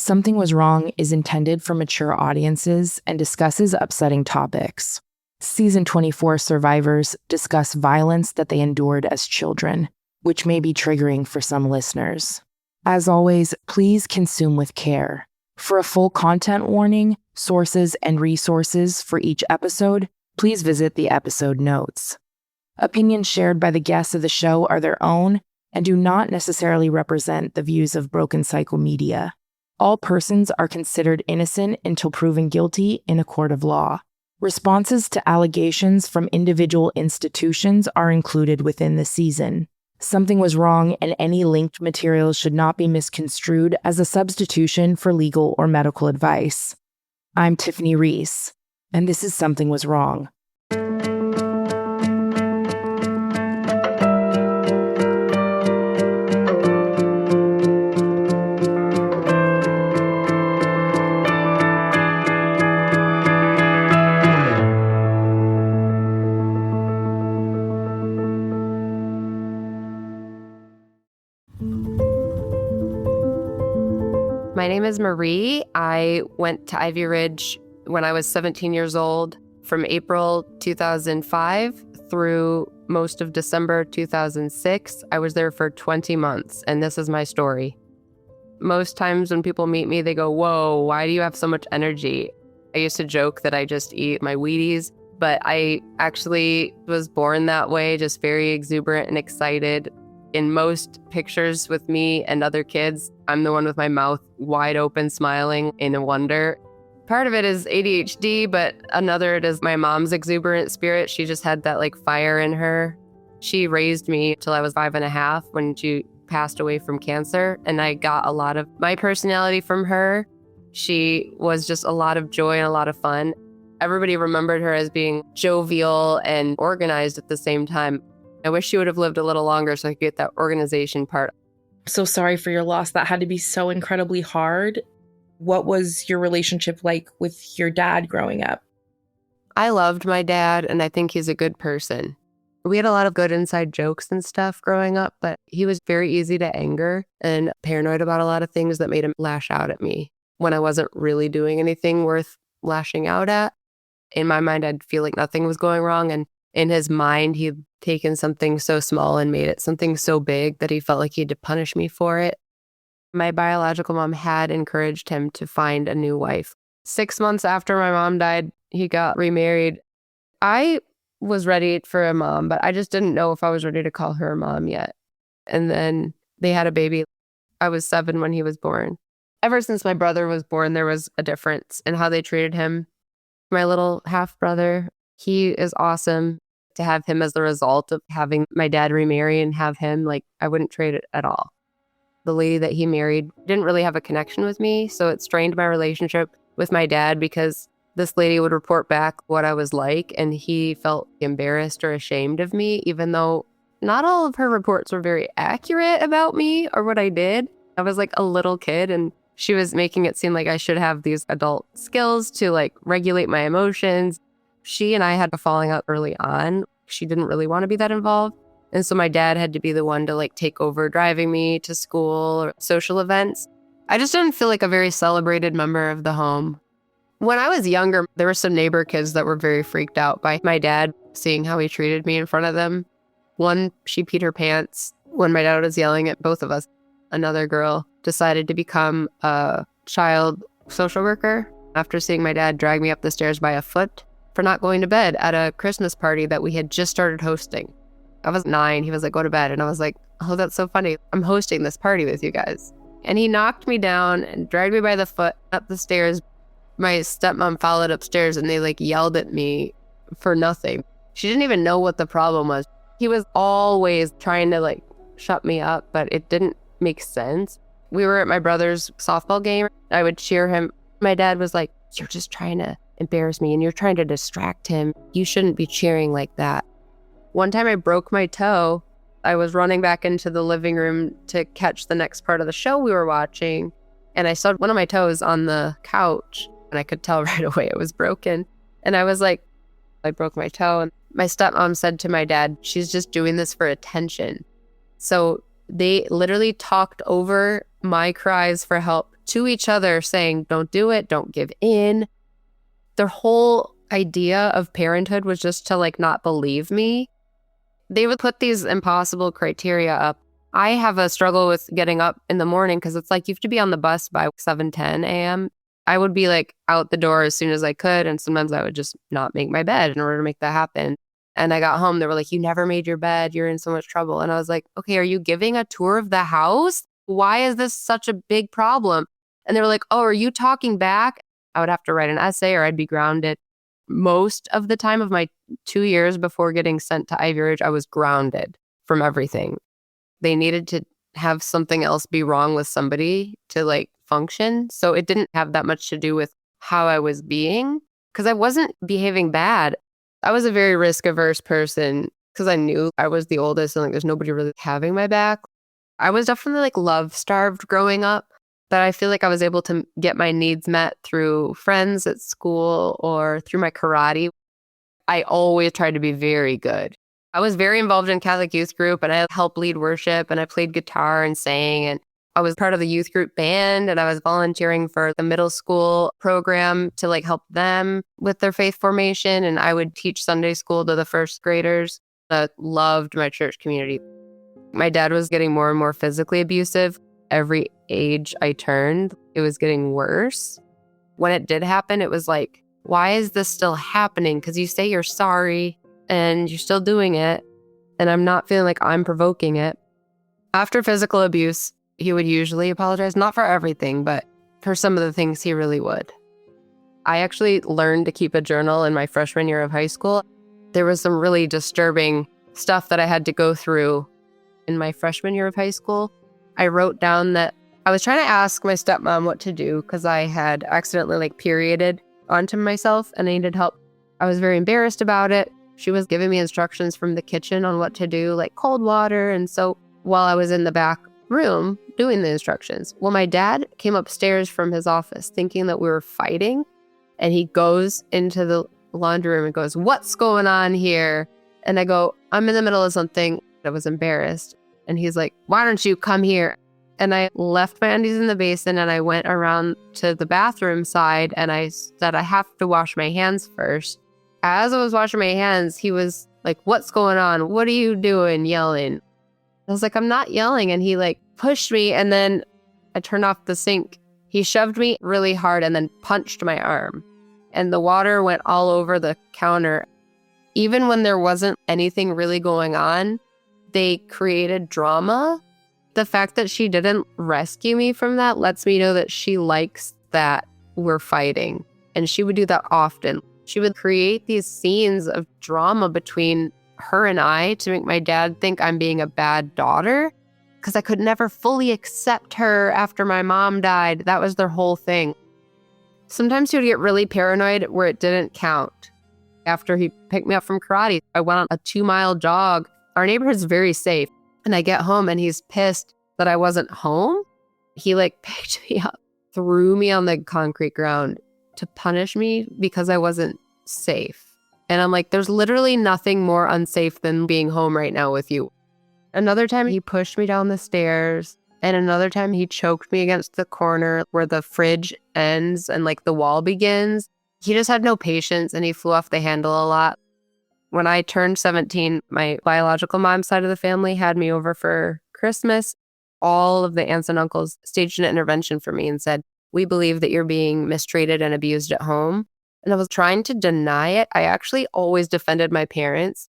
Something Was Wrong is intended for mature audiences and discusses upsetting topics. Season 24 survivors discuss violence that they endured as children, which may be triggering for some listeners. As always, please consume with care. For a full content warning, sources, and resources for each episode, please visit the episode notes. Opinions shared by the guests of the show are their own and do not necessarily represent the views of Broken Cycle Media. All persons are considered innocent until proven guilty in a court of law. Responses to allegations from individual institutions are included within the season. Something Was Wrong, and any linked materials should not be misconstrued as a substitution for legal or medical advice. I'm Tiffany Reese, and this is Something Was Wrong. My name is Marie. I went to Ivy Ridge when I was 17 years old from April 2005 through most of December 2006. I was there for 20 months, and this is my story. Most times when people meet me, they go, "Whoa, why do you have so much energy?" I used to joke that I just eat my Wheaties, but I actually was born that way, just very exuberant and excited. In most pictures with me and other kids, I'm the one with my mouth wide open, smiling in wonder. Part of it is ADHD, but another it is my mom's exuberant spirit. She just had that fire in her. She raised me till I was 5.5 when she passed away from cancer, and I got a lot of my personality from her. She was just a lot of joy and a lot of fun. Everybody remembered her as being jovial and organized at the same time. I wish she would have lived a little longer so I could get that organization part. So sorry for your loss. That had to be so incredibly hard. What was your relationship like with your dad growing up? I loved my dad, and I think he's a good person. We had a lot of good inside jokes and stuff growing up, but he was very easy to anger and paranoid about a lot of things that made him lash out at me when I wasn't really doing anything worth lashing out at. In my mind, I'd feel like nothing was going wrong, and in his mind, he'd taken something so small and made it something so big that he felt like he had to punish me for it. My biological mom had encouraged him to find a new wife. 6 months after my mom died, he got remarried. I was ready for a mom, but I just didn't know if I was ready to call her a mom yet. And then they had a baby. I was 7 when he was born. Ever since my brother was born, there was a difference in how they treated him. My little half-brother, he is awesome. To have him as the result of having my dad remarry and have him, I wouldn't trade it at all. The lady that he married didn't really have a connection with me, so it strained my relationship with my dad because this lady would report back what I was like, and he felt embarrassed or ashamed of me, even though not all of her reports were very accurate about me or what I did. I was a little kid, and she was making it seem like I should have these adult skills to regulate my emotions. She and I had a falling out early on. She didn't really want to be that involved. And so my dad had to be the one to take over driving me to school or social events. I just didn't feel like a very celebrated member of the home. When I was younger, there were some neighbor kids that were very freaked out by my dad seeing how he treated me in front of them. One, she peed her pants when my dad was yelling at both of us. Another girl decided to become a child social worker after seeing my dad drag me up the stairs by a foot for not going to bed at a Christmas party that we had just started hosting. I was 9. He was like, "Go to bed." And I was like, "Oh, that's so funny. I'm hosting this party with you guys." And he knocked me down and dragged me by the foot up the stairs. My stepmom followed upstairs and they yelled at me for nothing. She didn't even know what the problem was. He was always trying to shut me up, but it didn't make sense. We were at my brother's softball game. I would cheer him. My dad was like, "You're just trying to embarrass me and you're trying to distract him. You shouldn't be cheering like that." One time I broke my toe. I was running back into the living room to catch the next part of the show we were watching, and I saw one of my toes on the couch, and I could tell right away it was broken. And I was like, I broke my toe. And my stepmom said to my dad, "She's just doing this for attention." So they literally talked over my cries for help to each other saying, don't do it, don't give in. Their whole idea of parenthood was just to like not believe me. They would put these impossible criteria up. I have a struggle with getting up in the morning because it's like you have to be on the bus by 7:10 a.m. I would be like out the door as soon as I could. And sometimes I would just not make my bed in order to make that happen. And I got home, they were like, you never made your bed. You're in so much trouble. And I was like, okay, are you giving a tour of the house? Why is this such a big problem? And they were like, oh, are you talking back? I would have to write an essay or I'd be grounded. Most of the time of my 2 years before getting sent to Ivy Ridge, I was grounded from everything. They needed to have something else be wrong with somebody to like function. So it didn't have that much to do with how I was being because I wasn't behaving bad. I was a very risk averse person because I knew I was the oldest and like there's nobody really having my back. I was definitely like love starved growing up, but I feel like I was able to get my needs met through friends at school or through my karate. I always tried to be very good. I was very involved in Catholic youth group and I helped lead worship and I played guitar and sang and I was part of the youth group band and I was volunteering for the middle school program to like help them with their faith formation. And I would teach Sunday school to the first graders. I loved my church community. My dad was getting more and more physically abusive. Every age I turned, it was getting worse. When it did happen, it was like, why is this still happening? Because you say you're sorry and you're still doing it. And I'm not feeling like I'm provoking it. After physical abuse, he would usually apologize, not for everything, but for some of the things he really would. I actually learned to keep a journal in my freshman year of high school. There was some really disturbing stuff that I had to go through in my freshman year of high school. I wrote down that I was trying to ask my stepmom what to do because I had accidentally like perioded onto myself and I needed help. I was very embarrassed about it. She was giving me instructions from the kitchen on what to do, like cold water. And so while I was in the back room doing the instructions, well, my dad came upstairs from his office thinking that we were fighting. And he goes into the laundry room and goes, what's going on here? And I go, I'm in the middle of something. I was embarrassed. And he's like, why don't you come here? And I left my undies in the basin and I went around to the bathroom side and I said, I have to wash my hands first. As I was washing my hands, he was like, what's going on? What are you doing? Yelling. I was like, I'm not yelling. And he like pushed me and then I turned off the sink. He shoved me really hard and then punched my arm. And the water went all over the counter. Even when there wasn't anything really going on, they created drama. The fact that she didn't rescue me from that lets me know that she likes that we're fighting. And she would do that often. She would create these scenes of drama between her and I to make my dad think I'm being a bad daughter because I could never fully accept her after my mom died. That was their whole thing. Sometimes he would get really paranoid where it didn't count. After he picked me up from karate, I went on a 2-mile jog. Our neighborhood's very safe. And I get home and he's pissed that I wasn't home. He like picked me up, threw me on the concrete ground to punish me because I wasn't safe. And I'm like, there's literally nothing more unsafe than being home right now with you. Another time he pushed me down the stairs. And another time he choked me against the corner where the fridge ends and like the wall begins. He just had no patience and he flew off the handle a lot. When I turned 17, my biological mom's side of the family had me over for Christmas. All of the aunts and uncles staged an intervention for me and said, we believe that you're being mistreated and abused at home. And I was trying to deny it. I actually always defended my parents.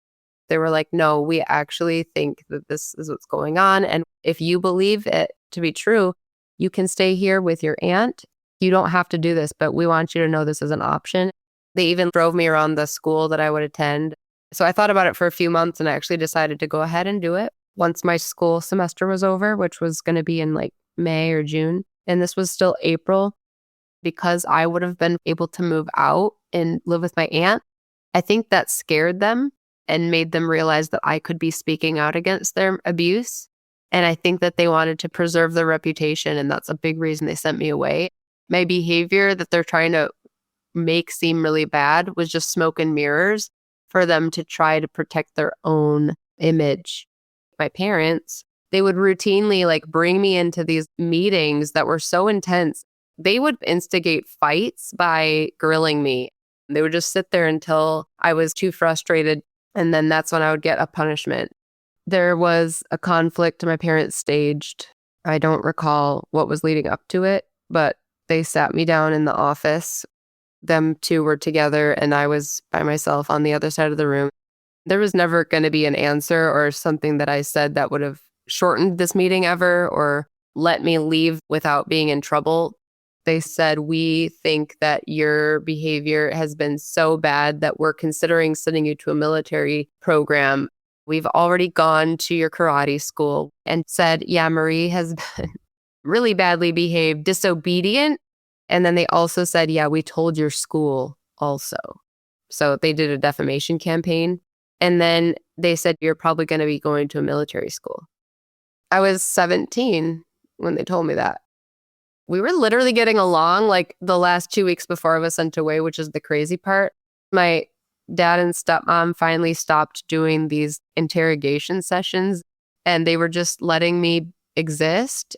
They were like, no, we actually think that this is what's going on. And if you believe it to be true, you can stay here with your aunt. You don't have to do this, but we want you to know this is an option. They even drove me around the school that I would attend. So I thought about it for a few months and I actually decided to go ahead and do it once my school semester was over, which was going to be in like May or June. And this was still April because I would have been able to move out and live with my aunt. I think that scared them and made them realize that I could be speaking out against their abuse. And I think that they wanted to preserve their reputation. And that's a big reason they sent me away. My behavior that they're trying to make seem really bad was just smoke and mirrors for them to try to protect their own image. My parents They would routinely like bring me into these meetings that were so intense. They would instigate fights by grilling me. They would just sit there until I was too frustrated. And then that's when I would get a punishment. There was a conflict my parents staged. I don't recall what was leading up to it, but they sat me down in the office. Them two were together and I was by myself on the other side of the room. There was never going to be an answer or something that I said that would have shortened this meeting ever or let me leave without being in trouble. They said, we think that your behavior has been so bad that we're considering sending you to a military program. We've already gone to your karate school and said, yeah, Marie has been really badly behaved, disobedient. And then they also said, yeah, we told your school also. So they did a defamation campaign. And then they said, you're probably going to be going to a military school. I was 17 when they told me that. We were literally getting along like the last 2 weeks before I was sent away, which is the crazy part. My dad and stepmom finally stopped doing these interrogation sessions and they were just letting me exist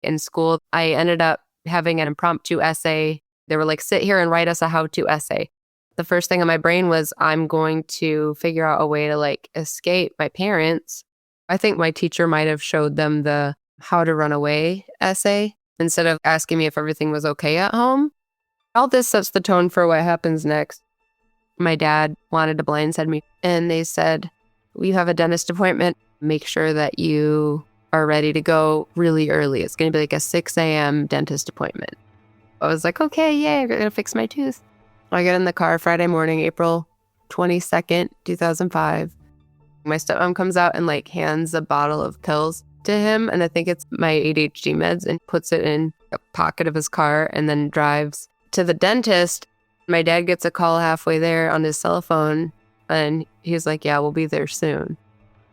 in school. I ended up having an impromptu essay. They were like, sit here and write us a how-to essay. The first thing in my brain was, I'm going to figure out a way to like escape my parents. I think my teacher might have showed them the how to run away essay instead of asking me if everything was okay at home. All this sets the tone for what happens next. My dad wanted to blindside me and they said, we have a dentist appointment. Make sure that you are ready to go really early. It's going to be like a 6 a.m. dentist appointment. I was like, okay, yay, I'm going to fix my tooth. I get in the car Friday morning, April 22nd, 2005. My stepmom comes out and like hands a bottle of pills to him. And I think it's my ADHD meds and puts it in a pocket of his car and then drives to the dentist. My dad gets a call halfway there on his cell phone and he's like, yeah, we'll be there soon.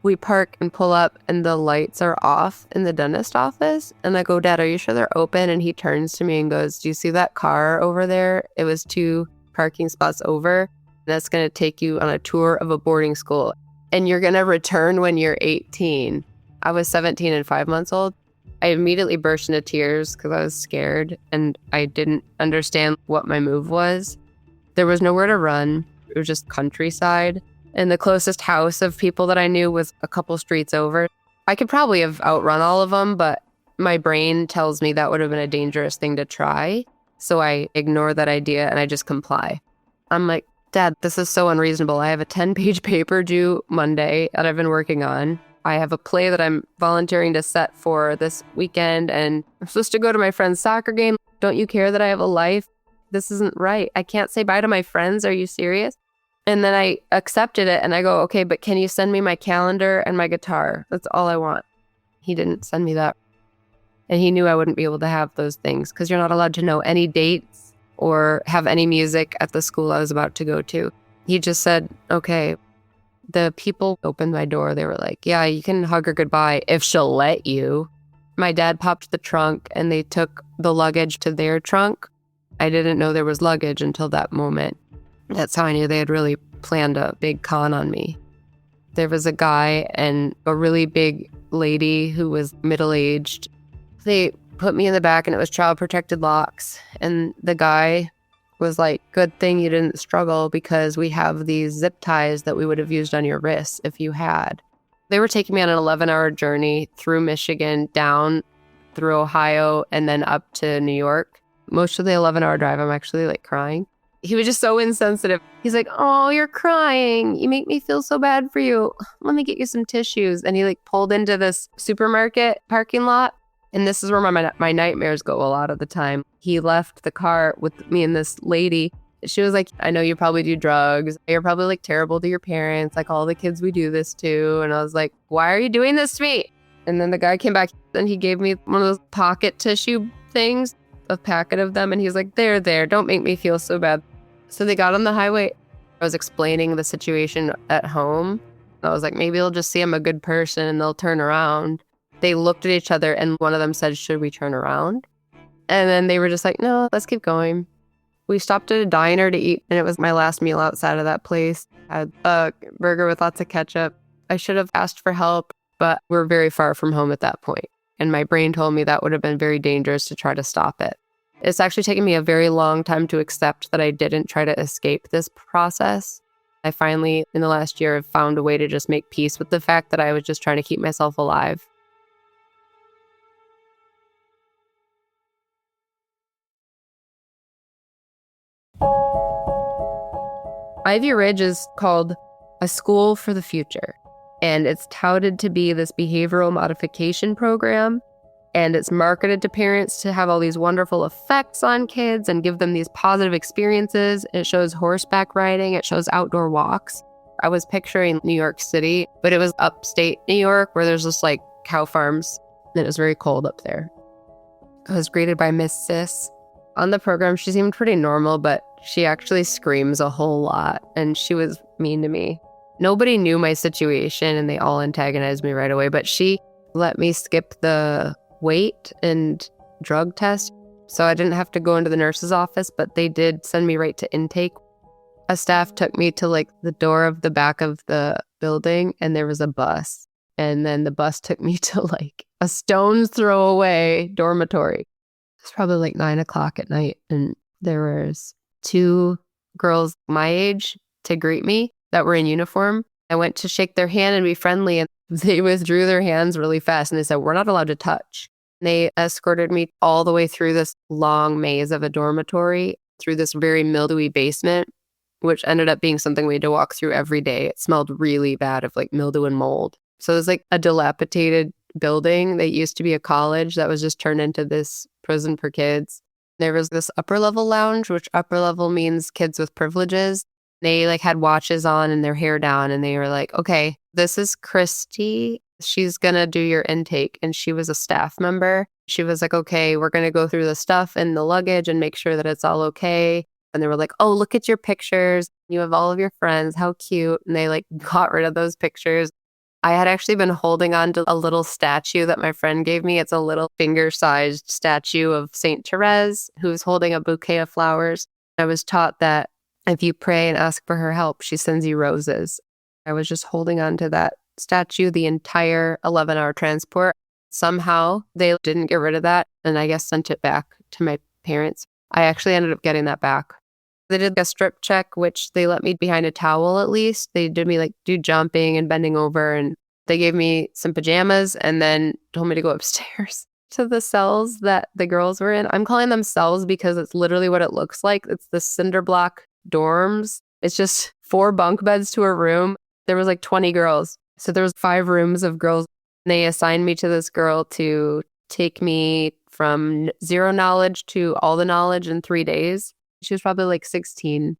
We park and pull up and the lights are off in the dentist office. And I go, Dad, are you sure they're open? And he turns to me and goes, do you see that car over there? It was 2 parking spots over. That's going to take you on a tour of a boarding school. And you're going to return when you're 18. I was 17 and 5 months old. I immediately burst into tears because I was scared and I didn't understand what my move was. There was nowhere to run. It was just countryside. And the closest house of people that I knew was a couple streets over. I could probably have outrun all of them, but my brain tells me that would have been a dangerous thing to try. So I ignore that idea and I just comply. I'm like, Dad, this is so unreasonable. I have a 10-page paper due Monday that I've been working on. I have a play that I'm volunteering to set for this weekend and I'm supposed to go to my friend's soccer game. Don't you care that I have a life? This isn't right. I can't say bye to my friends. Are you serious? And then I accepted it and I go, okay, but can you send me my calendar and my guitar? That's all I want. He didn't send me that. And he knew I wouldn't be able to have those things because you're not allowed to know any dates or have any music at the school I was about to go to. He just said, okay. The people opened my door. They were like, yeah, you can hug her goodbye if she'll let you. My dad popped the trunk and they took the luggage to their trunk. I didn't know there was luggage until that moment. That's how I knew they had really planned a big con on me. There was a guy and a really big lady who was middle-aged. They put me in the back and it was child protected locks. And the guy was like, good thing you didn't struggle because we have these zip ties that we would have used on your wrists if you had. They were taking me on an 11-hour journey through Michigan, down through Ohio, and then up to New York. Most of the 11-hour drive, I'm actually like crying. He was just so insensitive. He's like, oh, you're crying. You make me feel so bad for you. Let me get you some tissues. And he like pulled into this supermarket parking lot. And this is where my nightmares go a lot of the time. He left the car with me and this lady. She was like, I know you probably do drugs. You're probably like terrible to your parents. Like all the kids we do this to. And I was like, why are you doing this to me? And then the guy came back and he gave me one of those pocket tissue things, a packet of them. And he's like, there, don't make me feel so bad. So they got on the highway. I was explaining the situation at home. I was like, maybe they'll just see I'm a good person and they'll turn around. They looked at each other and one of them said, should we turn around? And then they were just like, no, let's keep going. We stopped at a diner to eat and it was my last meal outside of that place. I had a burger with lots of ketchup. I should have asked for help. but we're very far from home at that point. And my brain told me that would have been very dangerous to try to stop it. It's actually taken me a very long time to accept that I didn't try to escape this process. I finally, in the last year, have found a way to just make peace with the fact that I was just trying to keep myself alive. Ivy Ridge is called a school for the future, and it's touted to be this behavioral modification program, and it's marketed to parents to have all these wonderful effects on kids and give them these positive experiences. It shows horseback riding, it shows outdoor walks. I was picturing New York City, but it was upstate New York where there's just like cow farms, and it was very cold up there. I was greeted by Miss Sis. On the program, she seemed pretty normal, but she actually screams a whole lot, and she was mean to me. Nobody knew my situation, and they all antagonized me right away, but she let me skip the weight and drug test, so I didn't have to go into the nurse's office, but they did send me right to intake. A staff took me to like the door of the back of the building, and there was a bus, and then the bus took me to like a stone's throw away dormitory. It's probably like 9 o'clock at night, and there was 2 girls my age to greet me that were in uniform. I went to shake their hand and be friendly, and they withdrew their hands really fast, and they said, "We're not allowed to touch." And they escorted me all the way through this long maze of a dormitory, through this very mildewy basement, which ended up being something we had to walk through every day. It smelled really bad of like mildew and mold. So it was like a dilapidated building that used to be a college that was just turned into this prison for kids. There was this upper level lounge, which upper level means kids with privileges. They like had watches on and their hair down, and they were like, "Okay, this is Christy. She's gonna do your intake." And she was a staff member. She was like, "Okay, we're gonna go through the stuff and the luggage and make sure that it's all okay." And they were like, "Oh, look at your pictures. You have all of your friends. How cute." And they like got rid of those pictures. I had actually been holding on to a little statue that my friend gave me. It's a little finger-sized statue of Saint Therese, who's holding a bouquet of flowers. I was taught that if you pray and ask for her help, she sends you roses. I was just holding on to that statue the entire 11-hour transport. Somehow they didn't get rid of that, and I guess sent it back to my parents. I actually ended up getting that back. They did a strip check, which they let me behind a towel at least. They did me like do jumping and bending over, and they gave me some pajamas and then told me to go upstairs to the cells that the girls were in. I'm calling them cells because it's literally what it looks like. It's the cinder block dorms. It's just 4 bunk beds to a room. There was like 20 girls. So there was 5 rooms of girls. They assigned me to this girl to take me from 0 knowledge to all the knowledge in 3 days. She was probably like 16.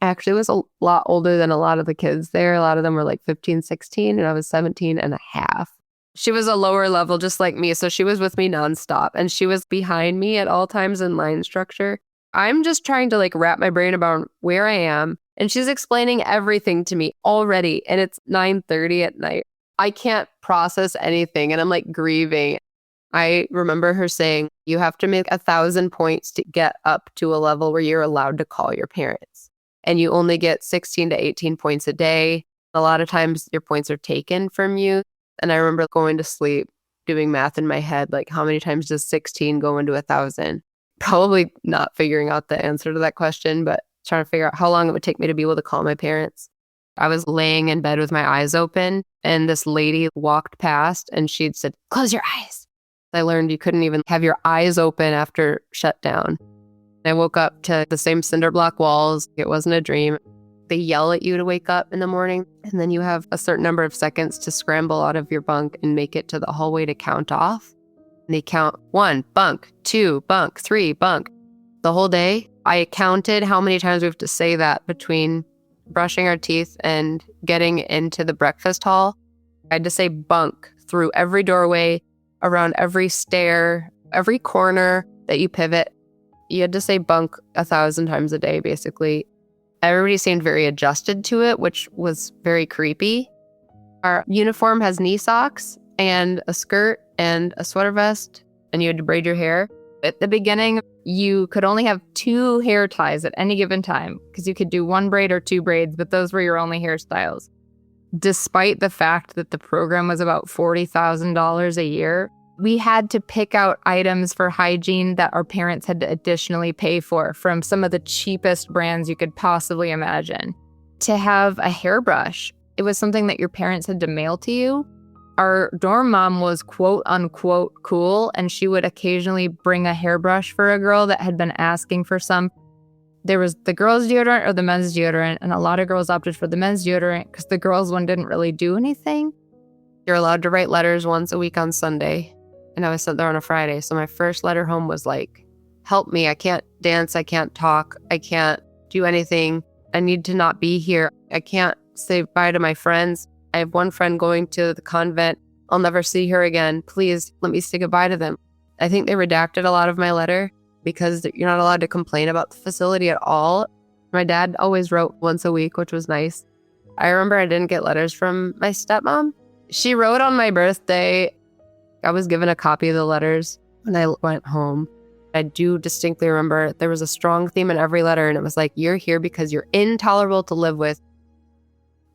I actually was a lot older than a lot of the kids there. A lot of them were like 15, 16, and I was 17 and a half. She was a lower level just like me, so she was with me nonstop, and she was behind me at all times in line structure. I'm just trying to like wrap my brain about where I am, and she's explaining everything to me already, and it's 9:30 at night. I can't process anything, and I'm like grieving. I remember her saying, "You have to make 1,000 points to get up to a level where you're allowed to call your parents. And you only get 16 to 18 points a day. A lot of times your points are taken from you." And I remember going to sleep, doing math in my head, like how many times does 16 go into 1,000? Probably not figuring out the answer to that question, but trying to figure out how long it would take me to be able to call my parents. I was laying in bed with my eyes open, and this lady walked past and she'd said, "Close your eyes." I learned you couldn't even have your eyes open after shutdown. I woke up to the same cinder block walls. It wasn't a dream. They yell at you to wake up in the morning, and then you have a certain number of seconds to scramble out of your bunk and make it to the hallway to count off. And they count 1, bunk, 2, bunk, 3, bunk. The whole day, I counted how many times we have to say that between brushing our teeth and getting into the breakfast hall. I had to say bunk through every doorway, around every stair, every corner that you pivot. You had to say bunk 1,000 times a day, basically. Everybody seemed very adjusted to it, which was very creepy. Our uniform has knee socks and a skirt and a sweater vest, and you had to braid your hair. At the beginning, you could only have 2 hair ties at any given time because you could do 1 braid or 2 braids, but those were your only hairstyles. despite the fact that the program was about $40,000 a year, we had to pick out items for hygiene that our parents had to additionally pay for from some of the cheapest brands you could possibly imagine. To have a hairbrush, it was something that your parents had to mail to you. Our dorm mom was quote unquote cool, and she would occasionally bring a hairbrush for a girl that had been asking for some. There was the girls' deodorant or the men's deodorant, and a lot of girls opted for the men's deodorant because the girls' one didn't really do anything. You're allowed to write letters once a week on Sunday, and I was sent there on a Friday. So my first letter home was like, help me. I can't dance. I can't talk. I can't do anything. I need to not be here. I can't say bye to my friends. I have one friend going to the convent. I'll never see her again. Please let me say goodbye to them. I think they redacted a lot of my letter because you're not allowed to complain about the facility at all. My dad always wrote once a week, which was nice. I remember I didn't get letters from my stepmom. She wrote on my birthday. I was given a copy of the letters when I went home. I do distinctly remember there was a strong theme in every letter, and it was like, you're here because you're intolerable to live with.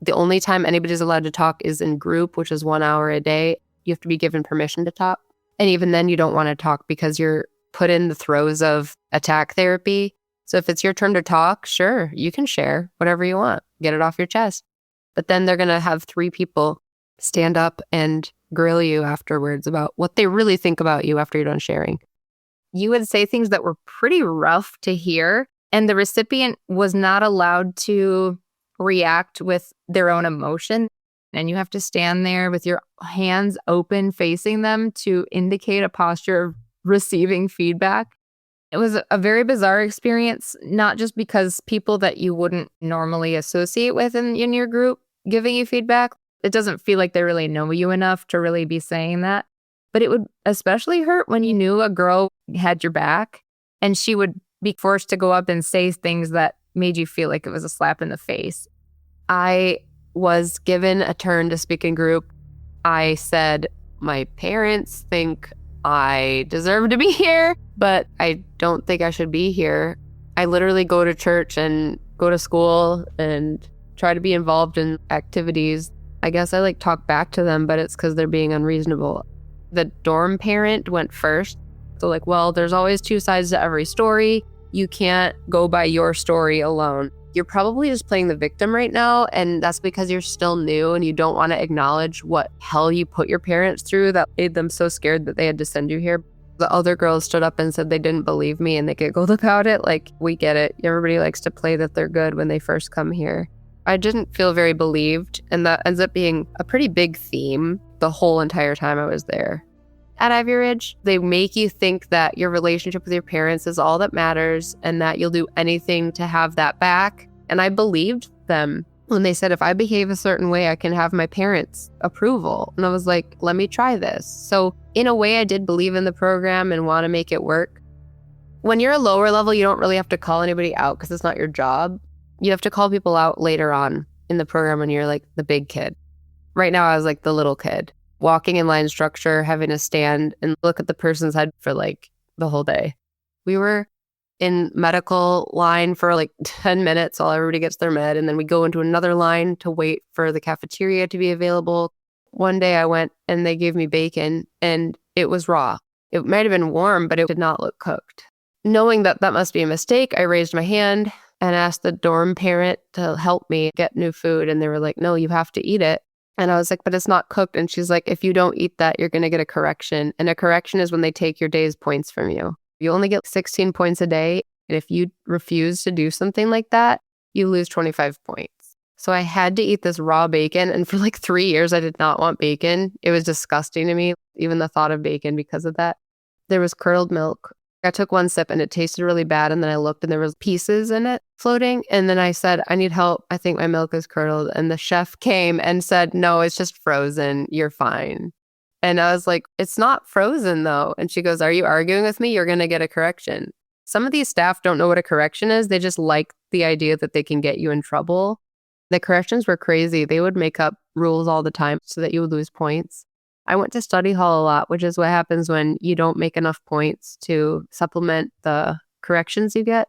The only time anybody's allowed to talk is in group, which is 1 hour a day. You have to be given permission to talk. And even then, you don't want to talk because you're put in the throes of attack therapy. So if it's your turn to talk, sure, you can share whatever you want. Get it off your chest. But then they're going to have 3 people stand up and grill you afterwards about what they really think about you after you're done sharing. You would say things that were pretty rough to hear, and the recipient was not allowed to react with their own emotion. And you have to stand there with your hands open facing them to indicate a posture of receiving feedback. It was a very bizarre experience, not just because people that you wouldn't normally associate with in your group giving you feedback. It doesn't feel like they really know you enough to really be saying that. But it would especially hurt when you knew a girl had your back and she would be forced to go up and say things that made you feel like it was a slap in the face. I was given a turn to speak in group. I said, my parents think I deserve to be here, but I don't think I should be here. I literally go to church and go to school and try to be involved in activities. I guess I talk back to them, but it's because they're being unreasonable. The dorm parent went first. So well, there's always 2 sides to every story. You can't go by your story alone. You're probably just playing the victim right now, and that's because you're still new and you don't want to acknowledge what hell you put your parents through that made them so scared that they had to send you here. The other girls stood up and said they didn't believe me, and they giggled about it. We get it. Everybody likes to play that they're good when they first come here. I didn't feel very believed, and that ends up being a pretty big theme the whole entire time I was there. At Ivy Ridge, they make you think that your relationship with your parents is all that matters and that you'll do anything to have that back. And I believed them when they said, if I behave a certain way, I can have my parents' approval. And I was like, let me try this. So in a way, I did believe in the program and want to make it work. When you're a lower level, you don't really have to call anybody out because it's not your job. You have to call people out later on in the program when you're the big kid. Right now, I was the little kid. Walking in line structure, having to stand and look at the person's head for the whole day. We were in medical line for 10 minutes while everybody gets their med. And then we go into another line to wait for the cafeteria to be available. One day I went and they gave me bacon and it was raw. It might have been warm, but it did not look cooked. Knowing that that must be a mistake, I raised my hand and asked the dorm parent to help me get new food. And they were like, no, you have to eat it. And I was like, but it's not cooked. And she's like, if you don't eat that, you're going to get a correction. And a correction is when they take your day's points from you. You only get 16 points a day. And if you refuse to do something like that, you lose 25 points. So I had to eat this raw bacon. And for 3 years, I did not want bacon. It was disgusting to me, even the thought of bacon because of that. There was curdled milk. I took 1 sip and it tasted really bad. And then I looked and there was pieces in it floating. And then I said, I need help. I think my milk is curdled. And the chef came and said, no, it's just frozen. You're fine. And I was like, it's not frozen though. And she goes, are you arguing with me? You're going to get a correction. Some of these staff don't know what a correction is. They just like the idea that they can get you in trouble. The corrections were crazy. They would make up rules all the time so that you would lose points. I went to study hall a lot, which is what happens when you don't make enough points to supplement the corrections you get.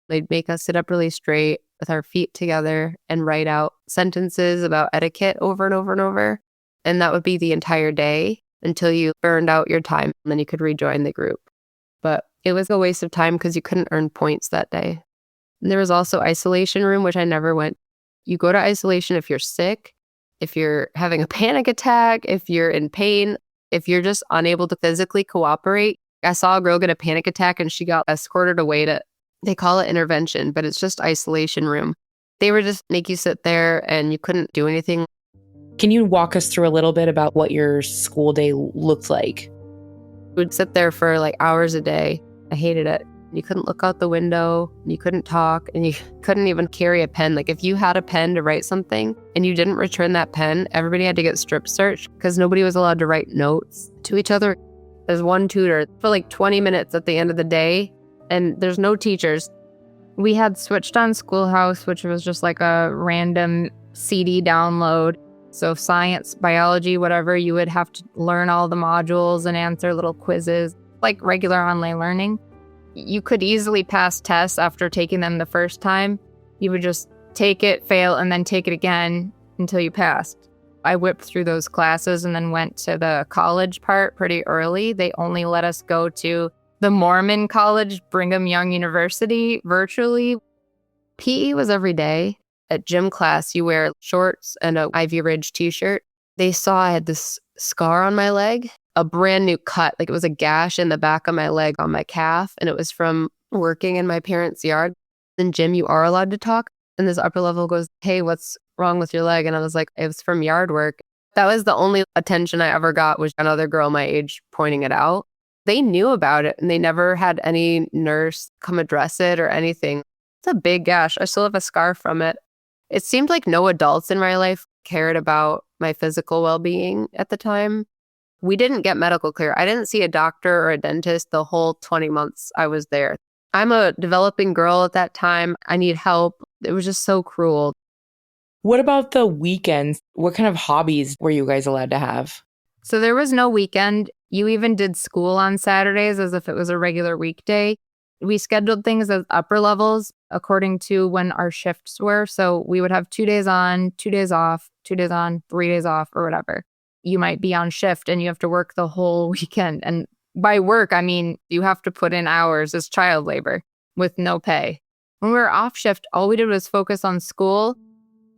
They'd make us sit up really straight with our feet together and write out sentences about etiquette over and over and over. And that would be the entire day until you burned out your time, and then you could rejoin the group. But it was a waste of time because you couldn't earn points that day. And there was also isolation room, which I never went. You go to isolation if you're sick, if you're having a panic attack, if you're in pain, if you're just unable to physically cooperate. I saw a girl get a panic attack and she got escorted away to, they call it intervention, but it's just isolation room. They would just make you sit there and you couldn't do anything. Can you walk us through a little bit about what your school day looked like? We'd sit there for like hours a day. I hated it. You couldn't look out the window, you couldn't talk, and you couldn't even carry a pen. Like if you had a pen to write something and you didn't return that pen, everybody had to get strip searched because nobody was allowed to write notes to each other. There's one tutor for like 20 minutes at the end of the day, and there's no teachers. We had switched on Schoolhouse, which was just like a random CD download. So science, biology, whatever, you would have to learn all the modules and answer little quizzes, like regular online learning. You could easily pass tests after taking them the first time. You would just take it, fail, and then take it again until you passed. I whipped through those classes and then went to the college part pretty early. They only let us go to the Mormon college, Brigham Young University, virtually. PE was every day. At gym class, you wear shorts and an Ivy Ridge t-shirt. They saw I had this scar on my leg, a brand new cut. Like it was a gash in the back of my leg on my calf. And it was from working in my parents' yard. In gym, you are allowed to talk. And this upper level goes, "Hey, what's wrong with your leg?" And I was like, "It was from yard work." That was the only attention I ever got, was another girl my age pointing it out. They knew about it and they never had any nurse come address it or anything. It's a big gash. I still have a scar from it. It seemed like no adults in my life cared about my physical well-being at the time. We didn't get medical care. I didn't see a doctor or a dentist the whole 20 months I was there. I'm a developing girl at that time. I need help. It was just so cruel. What about the weekends? What kind of hobbies were you guys allowed to have? So there was no weekend. You even did school on Saturdays as if it was a regular weekday. We scheduled things as upper levels according to when our shifts were. So we would have 2 days on, 2 days off, 2 days on, 3 days off, or whatever. You might be on shift and you have to work the whole weekend. And by work, I mean you have to put in hours as child labor with no pay. When we were off shift, all we did was focus on school.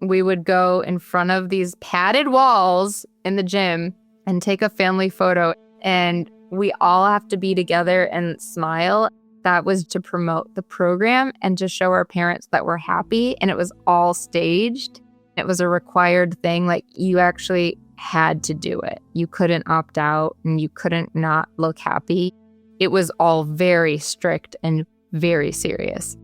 We would go in front of these padded walls in the gym and take a family photo. And we all have to be together and smile. That was to promote the program and to show our parents that we're happy. And it was all staged. It was a required thing. Like you actually had to do it. You couldn't opt out and you couldn't not look happy. It was all very strict and very serious.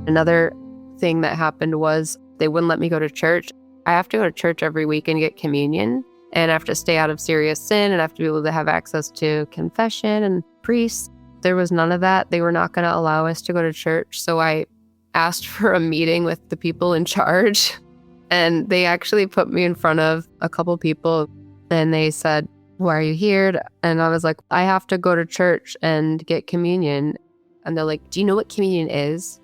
Another thing that happened was they wouldn't let me go to church. I have to go to church every week and get communion, and I have to stay out of serious sin, and I have to be able to have access to confession and priests. There was none of that. They were not going to allow us to go to church. So I asked for a meeting with the people in charge, and they actually put me in front of a couple people, and they said, "Why are you here?" And I was like, "I have to go to church and get communion." And they're like, "Do you know what communion is?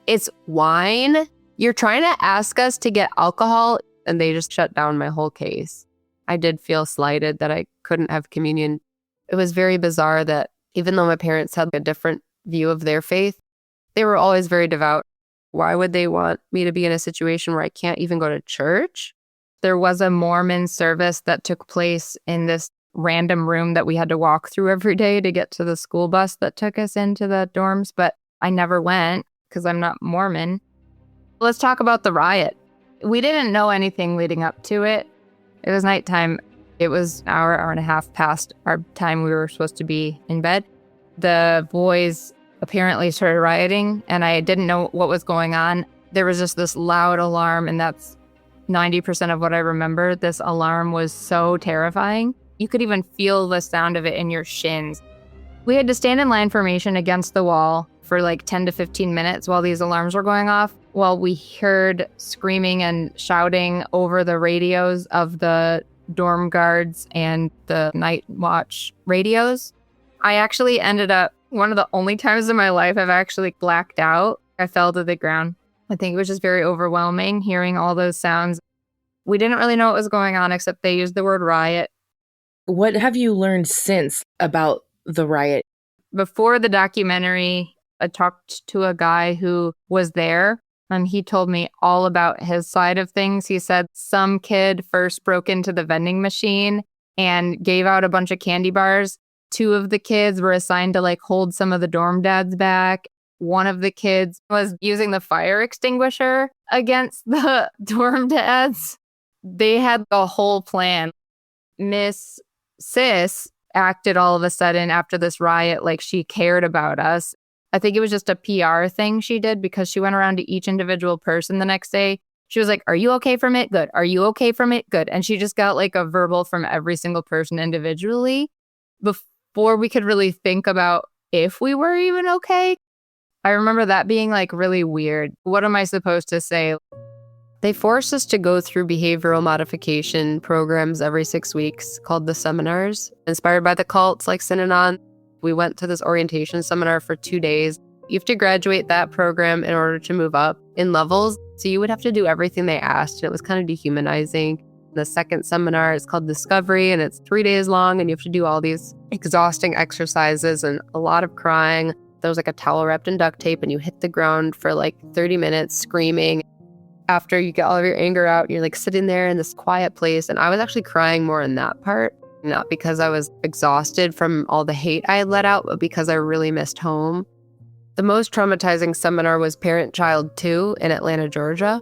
It's wine. You're trying to ask us to get alcohol." And they just shut down my whole case. I did feel slighted that I couldn't have communion. It was very bizarre that even though my parents had a different view of their faith, they were always very devout. Why would they want me to be in a situation where I can't even go to church? There was a Mormon service that took place in this random room that we had to walk through every day to get to the school bus that took us into the dorms, but I never went because I'm not Mormon. Let's talk about the riot. We didn't know anything leading up to it. It was nighttime. It was an hour and a half past our time we were supposed to be in bed. The boys apparently started rioting, and I didn't know what was going on. There was just this loud alarm, and that's 90% of what I remember. This alarm was so terrifying. You could even feel the sound of it in your shins. We had to stand in line formation against the wall for like 10 to 15 minutes while these alarms were going off, while we heard screaming and shouting over the radios of the dorm guards and the night watch radios. I actually ended up, one of the only times in my life I've actually blacked out. I fell to the ground. I think it was just very overwhelming hearing all those sounds. We didn't really know what was going on, except they used the word riot. What have you learned since about the riot? Before the documentary, I talked to a guy who was there, and he told me all about his side of things. He said some kid first broke into the vending machine and gave out a bunch of candy bars. 2 of the kids were assigned to hold some of the dorm dads back. One of the kids was using the fire extinguisher against the dorm dads. They had a whole plan. Miss Sis acted all of a sudden after this riot like she cared about us. I think it was just a PR thing she did because she went around to each individual person the next day. She was like, "Are you okay from it? Good. Are you okay from it? Good." And she just got a verbal from every single person individually before we could really think about if we were even okay. I remember that being really weird. What am I supposed to say? They forced us to go through behavioral modification programs every 6 weeks called the seminars, inspired by the cults like Synanon. We went to this orientation seminar for 2 days. You have to graduate that program in order to move up in levels. So you would have to do everything they asked, and it was kind of dehumanizing. The second seminar is called Discovery, and it's 3 days long, and you have to do all these exhausting exercises and a lot of crying. There was a towel wrapped in duct tape, and you hit the ground for 30 minutes screaming. After you get all of your anger out, you're sitting there in this quiet place. And I was actually crying more in that part, not because I was exhausted from all the hate I had let out, but because I really missed home. The most traumatizing seminar was Parent Child 2 in Atlanta, Georgia.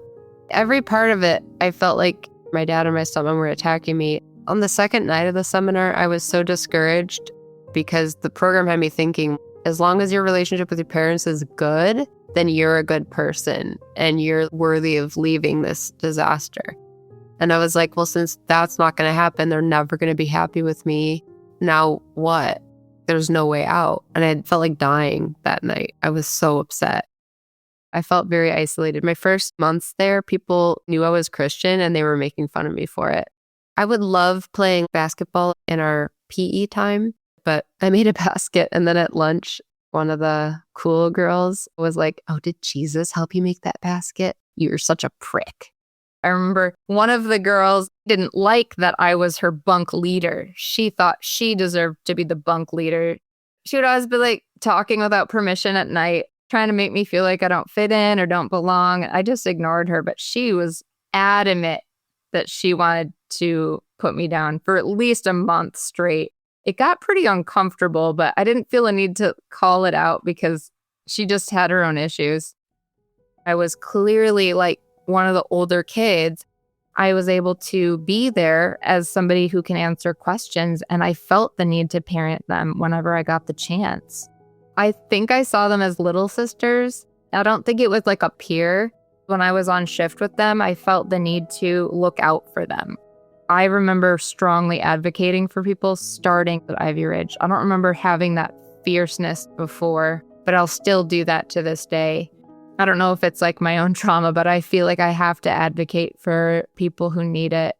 Every part of it, I felt like my dad and my stepmom were attacking me. On the second night of the seminar, I was so discouraged because the program had me thinking, as long as your relationship with your parents is good, then you're a good person and you're worthy of leaving this disaster. And I was like, well, since that's not going to happen, they're never going to be happy with me. Now what? There's no way out. And I felt like dying that night. I was so upset. I felt very isolated. My first months there, people knew I was Christian and they were making fun of me for it. I would love playing basketball in our PE time, but I made a basket, and then at lunch, one of the cool girls was like, "Oh, did Jesus help you make that basket? You're such a prick." I remember one of the girls didn't like that I was her bunk leader. She thought she deserved to be the bunk leader. She would always be talking without permission at night, trying to make me feel like I don't fit in or don't belong. I just ignored her, but she was adamant that she wanted to put me down for at least a month straight. It got pretty uncomfortable, but I didn't feel a need to call it out because she just had her own issues. I was clearly one of the older kids. I was able to be there as somebody who can answer questions, and I felt the need to parent them whenever I got the chance. I think I saw them as little sisters. I don't think it was a peer. When I was on shift with them, I felt the need to look out for them. I remember strongly advocating for people starting at Ivy Ridge. I don't remember having that fierceness before, but I'll still do that to this day. I don't know if it's my own trauma, but I feel like I have to advocate for people who need it.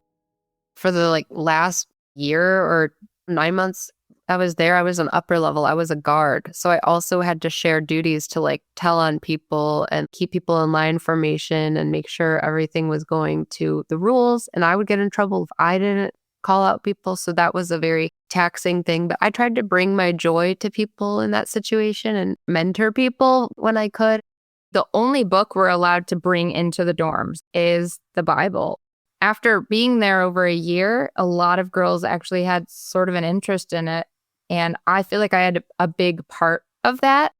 For the last year or 9 months I was there, I was an upper level. I was a guard. So I also had to share duties to tell on people and keep people in line formation and make sure everything was going to the rules. And I would get in trouble if I didn't call out people. So that was a very taxing thing. But I tried to bring my joy to people in that situation and mentor people when I could. The only book we're allowed to bring into the dorms is the Bible. After being there over a year, a lot of girls actually had sort of an interest in it. And I feel like I had a big part of that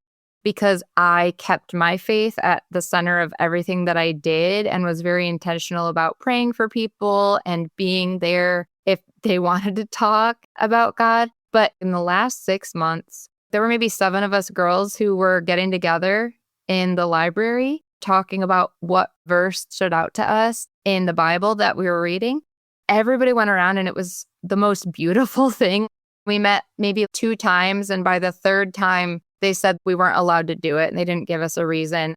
because I kept my faith at the center of everything that I did and was very intentional about praying for people and being there if they wanted to talk about God. But in the last 6 months, there were maybe 7 of us girls who were getting together in the library talking about what verse stood out to us in the Bible that we were reading. Everybody went around and it was the most beautiful thing. We met maybe 2 times, and by the 3rd time, they said we weren't allowed to do it, and they didn't give us a reason.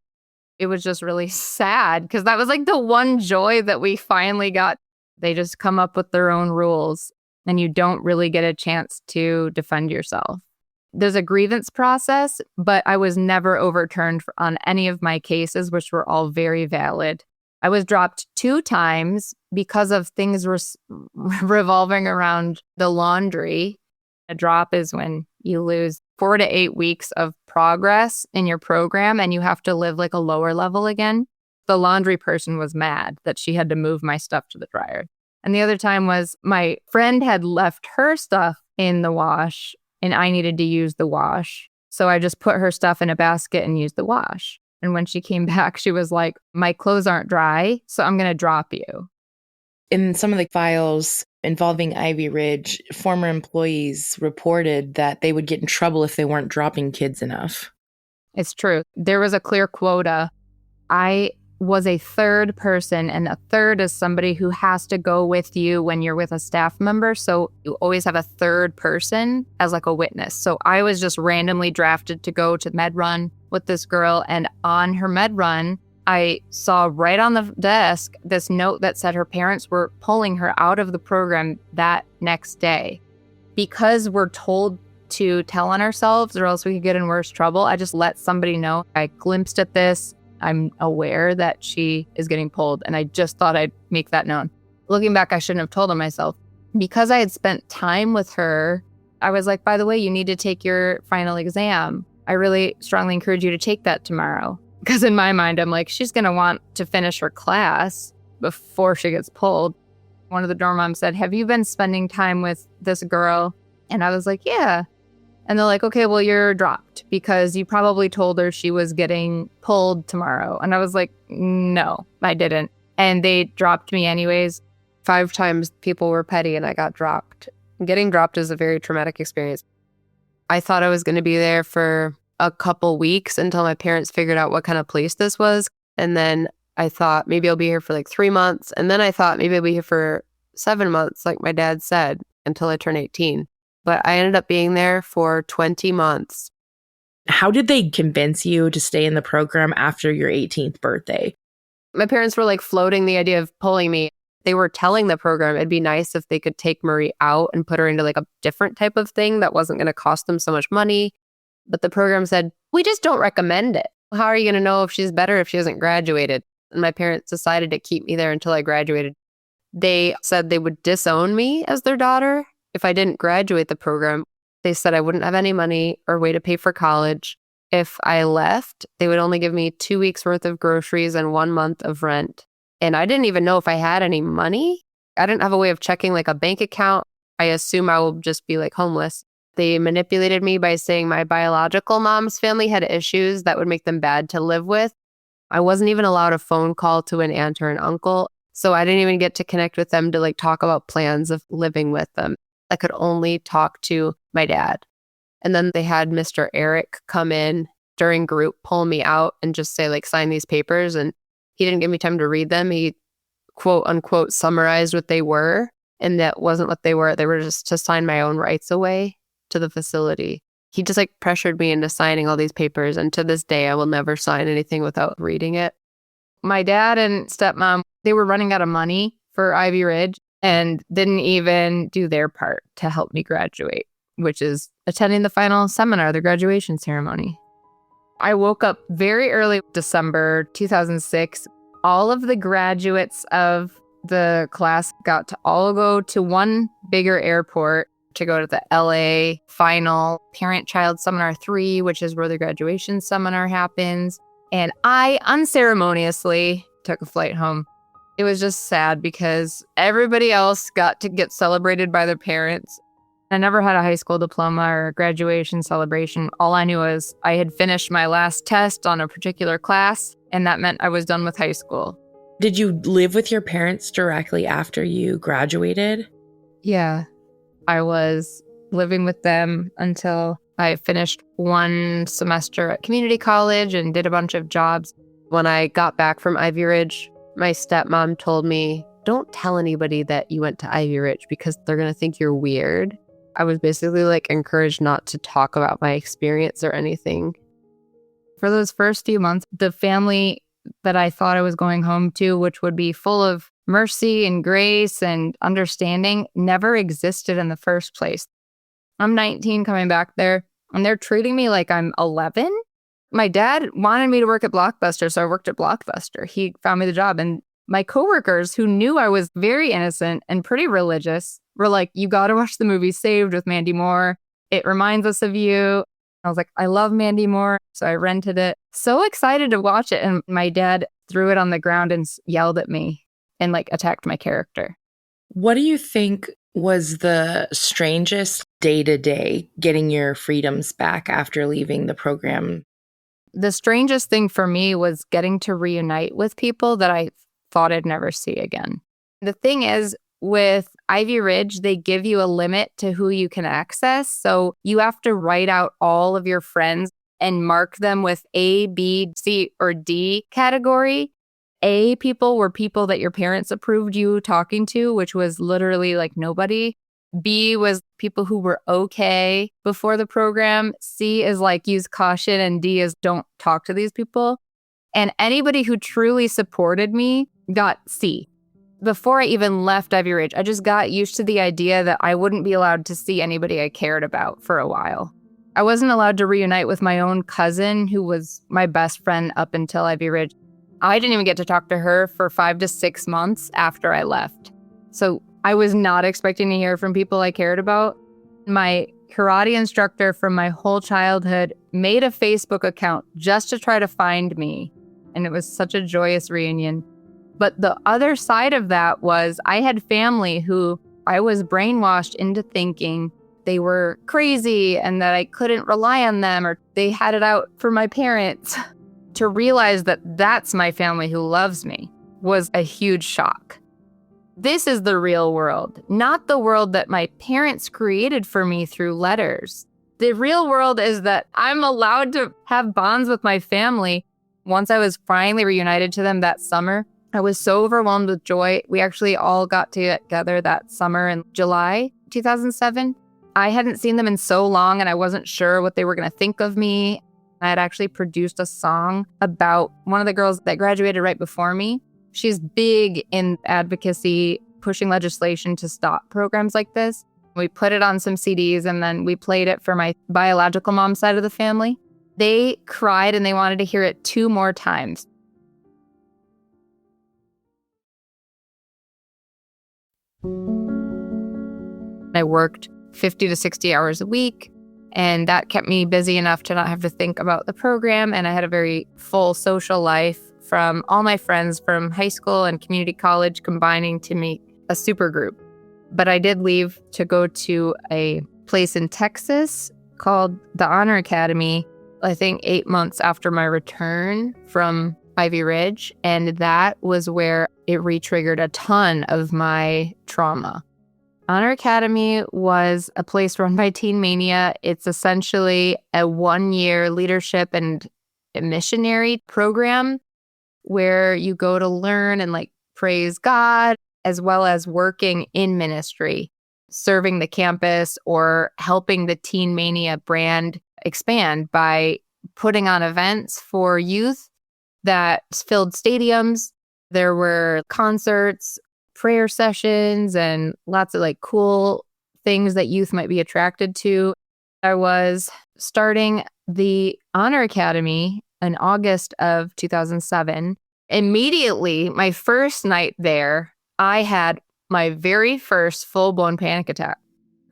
It was just really sad because that was the one joy that we finally got They just come up with their own rules and you don't really get a chance to defend yourself. There's a grievance process, but I was never overturned on any of my cases, which were all very valid. I was dropped 2 times because of things revolving around the laundry. A drop is when you lose 4 to 8 weeks of progress in your program and you have to live like a lower level again. The laundry person was mad that she had to move my stuff to the dryer. And the other time was my friend had left her stuff in the wash and I needed to use the wash. So I just put her stuff in a basket and used the wash. And when she came back, she was like, my clothes aren't dry, so I'm going to drop you. In some of the files involving Ivy Ridge, former employees reported that they would get in trouble if they weren't dropping kids enough. It's true. There was a clear quota. I was a third person, and a third is somebody who has to go with you when you're with a staff member. So you always have a third person as like a witness. So I was just randomly drafted to go to med run with this girl. And on her med run, I saw right on the desk this note that said her parents were pulling her out of the program that next day. Because we're told to tell on ourselves or else we could get in worse trouble, I just let somebody know. I glimpsed at this. I'm aware that she is getting pulled, and I just thought I'd make that known. Looking back, I shouldn't have told on myself. Because I had spent time with her, I was like, by the way, you need to take your final exam. I really strongly encourage you to take that tomorrow. Because in my mind, I'm like, she's going to want to finish her class before she gets pulled. One of the dorm moms said, have you been spending time with this girl? And I was like, yeah. And they're like, okay, well, you're dropped because you probably told her she was getting pulled tomorrow. And I was like, no, I didn't. And they dropped me anyways. 5 times people were petty and I got dropped. Getting dropped is a very traumatic experience. I thought I was going to be there for a couple weeks until my parents figured out what kind of place this was. And then I thought maybe I'll be here for like 3 months. And then I thought maybe I'll be here for 7 months, like my dad said, until I turn 18. But I ended up being there for 20 months. How did they convince you to stay in the program after your 18th birthday? My parents were like floating the idea of pulling me. They were telling the program it'd be nice if they could take Marie out and put her into like a different type of thing that wasn't going to cost them so much money. But the program said, we just don't recommend it. How are you going to know if she's better if she hasn't graduated? And my parents decided to keep me there until I graduated. They said they would disown me as their daughter if I didn't graduate the program. They said I wouldn't have any money or way to pay for college. If I left, they would only give me 2 weeks worth of groceries and 1 month of rent. And I didn't even know if I had any money. I didn't have a way of checking like a bank account. I assume I will just be like homeless. They manipulated me by saying my biological mom's family had issues that would make them bad to live with. I wasn't even allowed a phone call to an aunt or an uncle. So I didn't even get to connect with them to like talk about plans of living with them. I could only talk to my dad. And then they had Mr. Eric come in during group, pull me out and just say like, sign these papers. And he didn't give me time to read them. He quote unquote summarized what they were. And that wasn't what they were. They were just to sign my own rights away to the facility. He just like pressured me into signing all these papers. And to this day, I will never sign anything without reading it. My dad and stepmom, they were running out of money for Ivy Ridge and didn't even do their part to help me graduate, which is attending the final seminar, the graduation ceremony. I woke up very early, December 2006. All of the graduates of the class got to all go to one bigger airport to go to the LA final parent-child seminar 3, which is where the graduation seminar happens. And I unceremoniously took a flight home. It was just sad because everybody else got to get celebrated by their parents. I never had a high school diploma or a graduation celebration. All I knew was I had finished my last test on a particular class, and that meant I was done with high school. Did you live with your parents directly after you graduated? Yeah, I was living with them until I finished 1 semester at community college and did a bunch of jobs. When I got back from Ivy Ridge, my stepmom told me, don't tell anybody that you went to Ivy Ridge because they're going to think you're weird. I was basically like encouraged not to talk about my experience or anything. For those first few months, the family that I thought I was going home to, which would be full of mercy and grace and understanding never existed in the first place. I'm 19 coming back there, and they're treating me like I'm 11. My dad wanted me to work at Blockbuster, so I worked at Blockbuster. He found me the job, and my coworkers who knew I was very innocent and pretty religious were like, you got to watch the movie Saved with Mandy Moore. It reminds us of you. I was like, I love Mandy Moore. So I rented it. So excited to watch it. And my dad threw it on the ground and yelled at me and like attacked my character. What do you think was the strangest day-to-day getting your freedoms back after leaving the program? The strangest thing for me was getting to reunite with people that I thought I'd never see again. The thing is, with Ivy Ridge, they give you a limit to who you can access. So you have to write out all of your friends and mark them with A, B, C, or D category. A people were people that your parents approved you talking to, which was literally like nobody. B was people who were okay before the program. C is like use caution, and D is don't talk to these people. And anybody who truly supported me got C. Before I even left Ivy Ridge, I just got used to the idea that I wouldn't be allowed to see anybody I cared about for a while. I wasn't allowed to reunite with my own cousin, who was my best friend up until Ivy Ridge. I didn't even get to talk to her for 5 to 6 months after I left. So I was not expecting to hear from people I cared about. My karate instructor from my whole childhood made a Facebook account just to try to find me. And it was such a joyous reunion. But the other side of that was I had family who I was brainwashed into thinking they were crazy and that I couldn't rely on them, or they had it out for my parents. To realize that that's my family who loves me was a huge shock. This is the real world, not the world that my parents created for me through letters. The real world is that I'm allowed to have bonds with my family. Once I was finally reunited to them that summer, I was so overwhelmed with joy. We actually all got together that summer in July 2007. I hadn't seen them in so long, and I wasn't sure what they were going to think of me. I had actually produced a song about one of the girls that graduated right before me. She's big in advocacy, pushing legislation to stop programs like this. We put it on some CDs, and then we played it for my biological mom's side of the family. They cried, and they wanted to hear it 2 more times. I worked 50 to 60 hours a week, and that kept me busy enough to not have to think about the program. And I had a very full social life from all my friends from high school and community college combining to make a super group. But I did leave to go to a place in Texas called the Honor Academy, I think 8 months after my return from Ivy Ridge. And that was where it re-triggered a ton of my trauma. Honor Academy was a place run by Teen Mania. It's essentially a 1-year leadership and missionary program where you go to learn and like praise God, as well as working in ministry, serving the campus or helping the Teen Mania brand expand by putting on events for youth that filled stadiums. There were concerts, prayer sessions, and lots of like cool things that youth might be attracted to. I was starting the Honor Academy in August of 2007. Immediately, my first night there, I had my very first full-blown panic attack.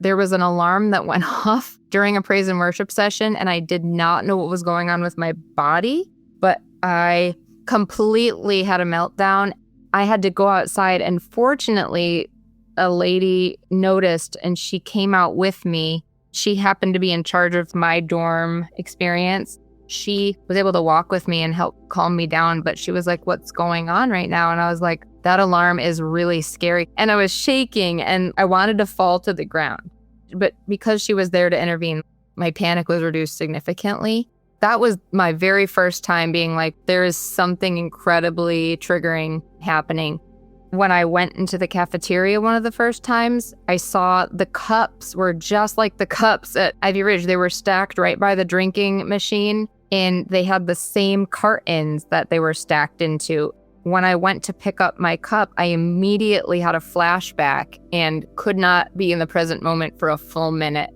There was an alarm that went off during a praise and worship session, and I did not know what was going on with my body, but I completely had a meltdown. I had to go outside, and fortunately, a lady noticed, and she came out with me. She happened to be in charge of my dorm experience. She was able to walk with me and help calm me down, but she was like, "What's going on right now?" And I was like, "That alarm is really scary." And I was shaking, and I wanted to fall to the ground. But because she was there to intervene, my panic was reduced significantly. That was my very first time being like, there is something incredibly triggering happening. When I went into the cafeteria one of the first times, I saw the cups were just like the cups at Ivy Ridge. They were stacked right by the drinking machine, and they had the same cartons that they were stacked into. When I went to pick up my cup, I immediately had a flashback and could not be in the present moment for a full minute.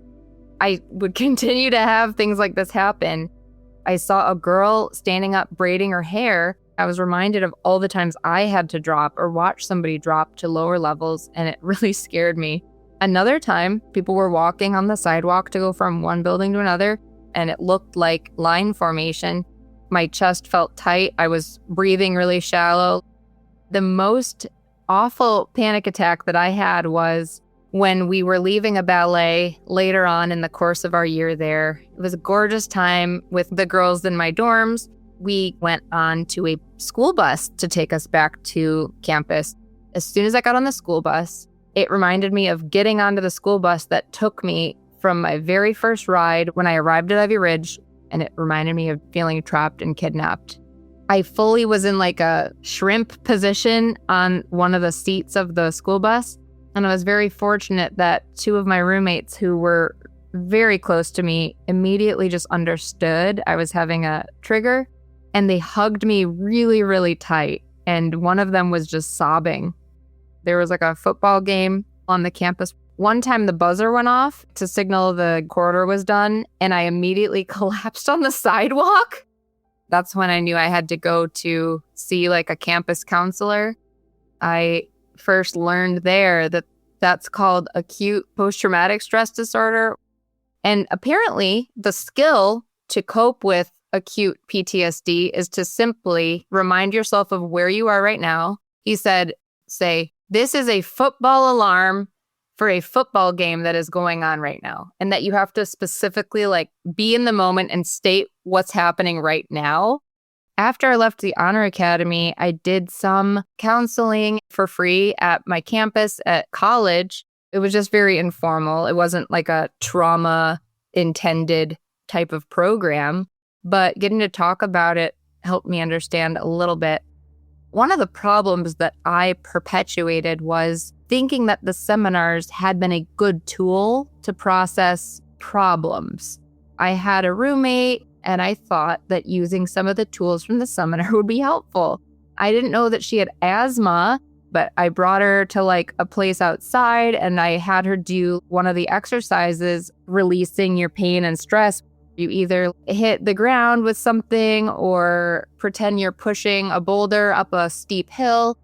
I would continue to have things like this happen. I saw a girl standing up braiding her hair. I was reminded of all the times I had to drop or watch somebody drop to lower levels, and it really scared me. Another time, people were walking on the sidewalk to go from one building to another, and it looked like line formation. My chest felt tight. I was breathing really shallow. The most awful panic attack that I had was when we were leaving a ballet later on in the course of our year there. It was a gorgeous time with the girls in my dorms. We went on to a school bus to take us back to campus. As soon as I got on the school bus, it reminded me of getting onto the school bus that took me from my very first ride when I arrived at Ivy Ridge, and it reminded me of feeling trapped and kidnapped. I fully was in like a shrimp position on one of the seats of the school bus, and I was very fortunate that two of my roommates who were very close to me immediately just understood I was having a trigger, and they hugged me really, really tight, and one of them was just sobbing. There was like a football game on the campus. One time the buzzer went off to signal the quarter was done, and I immediately collapsed on the sidewalk. That's when I knew I had to go to see like a campus counselor. I first learned there that that's called acute post-traumatic stress disorder. And apparently the skill to cope with acute PTSD is to simply remind yourself of where you are right now. He said, say, this is a football alarm for a football game that is going on right now. And that you have to specifically like be in the moment and state what's happening right now. After I left the Honor Academy, I did some counseling for free at my campus at college. It was just very informal. It wasn't like a trauma intended type of program, but getting to talk about it helped me understand a little bit. One of the problems that I perpetuated was thinking that the seminars had been a good tool to process problems. I had a roommate, and I thought that using some of the tools from the seminar would be helpful. I didn't know that she had asthma, but I brought her to like a place outside, and I had her do one of the exercises, releasing your pain and stress. You either hit the ground with something or pretend you're pushing a boulder up a steep hill.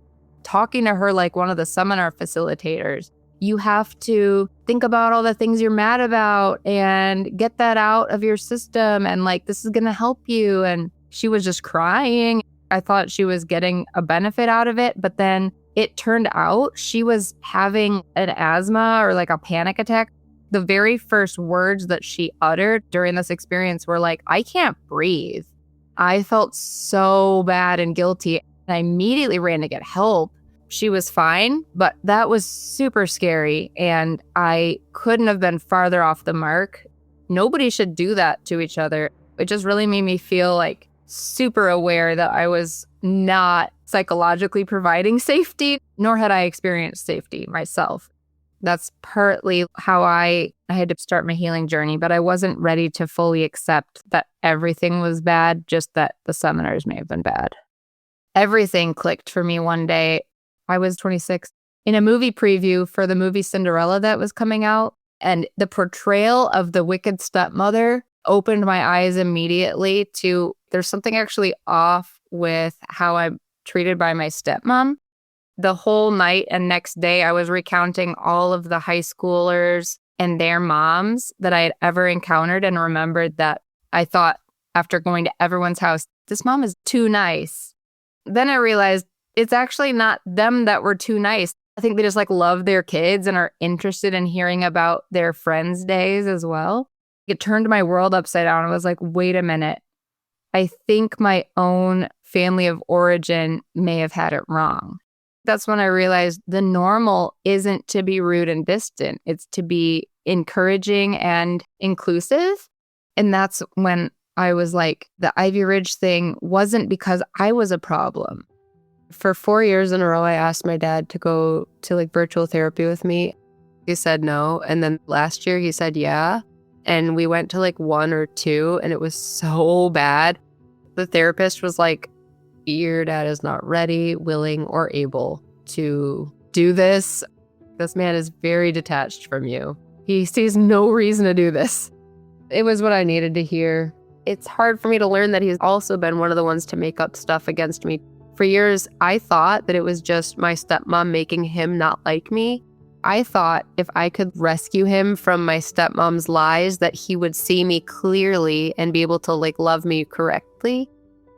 Talking to her like one of the seminar facilitators, you have to think about all the things you're mad about and get that out of your system, and like this is going to help you. And she was just crying. I thought she was getting a benefit out of it, but then it turned out she was having an asthma or like a panic attack. The very first words that she uttered during this experience were like, I can't breathe. I felt so bad and guilty. I immediately ran to get help. She was fine, but that was super scary, and I couldn't have been farther off the mark. Nobody should do that to each other. It just really made me feel like super aware that I was not psychologically providing safety, nor had I experienced safety myself. That's partly how I had to start my healing journey, but I wasn't ready to fully accept that everything was bad, just that the seminars may have been bad. Everything clicked for me one day. I was 26 in a movie preview for the movie Cinderella that was coming out, and the portrayal of the wicked stepmother opened my eyes immediately to there's something actually off with how I'm treated by my stepmom. The whole night and next day, I was recounting all of the high schoolers and their moms that I had ever encountered, and remembered that I thought after going to everyone's house, this mom is too nice. Then I realized it's actually not them that were too nice. I think they just like love their kids and are interested in hearing about their friends' days as well. It turned my world upside down. I was like, wait a minute. I think my own family of origin may have had it wrong. That's when I realized the normal isn't to be rude and distant. It's to be encouraging and inclusive. And that's when I was like, the Ivy Ridge thing wasn't because I was a problem. For 4 years in a row, I asked my dad to go to like virtual therapy with me. He said no. And then last year he said yeah. And we went to like 1 or 2, and it was so bad. The therapist was like, your dad is not ready, willing, or able to do this. This man is very detached from you. He sees no reason to do this. It was what I needed to hear. It's hard for me to learn that he's also been one of the ones to make up stuff against me. For years, I thought that it was just my stepmom making him not like me. I thought if I could rescue him from my stepmom's lies, that he would see me clearly and be able to love me correctly.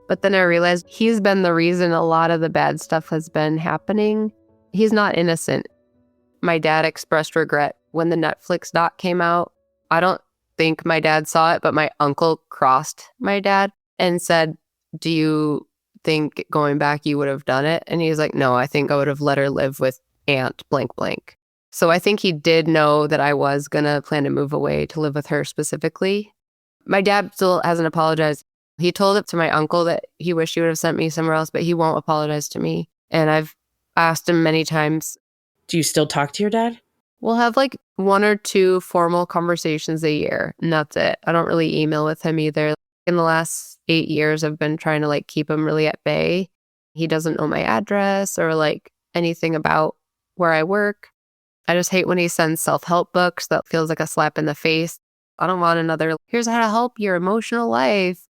But then I realized he's been the reason a lot of the bad stuff has been happening. He's not innocent. My dad expressed regret when the Netflix doc came out. I don't think my dad saw it, but my uncle crossed my dad and said, "Do you think going back you would have done it?" And he's like, "No, I think I would have let her live with Aunt blank blank." So I think he did know that I was going to plan to move away to live with her specifically. My dad still hasn't apologized. He told it to my uncle that he wished he would have sent me somewhere else, but he won't apologize to me. And I've asked him many times. Do you still talk to your dad? We'll have 1 or 2 formal conversations a year, and that's it. I don't really email with him either. In the last 8 years, I've been trying to keep him really at bay. He doesn't know my address or anything about where I work. I just hate when he sends self-help books. That feels like a slap in the face. I don't want another, "Here's how to help your emotional life."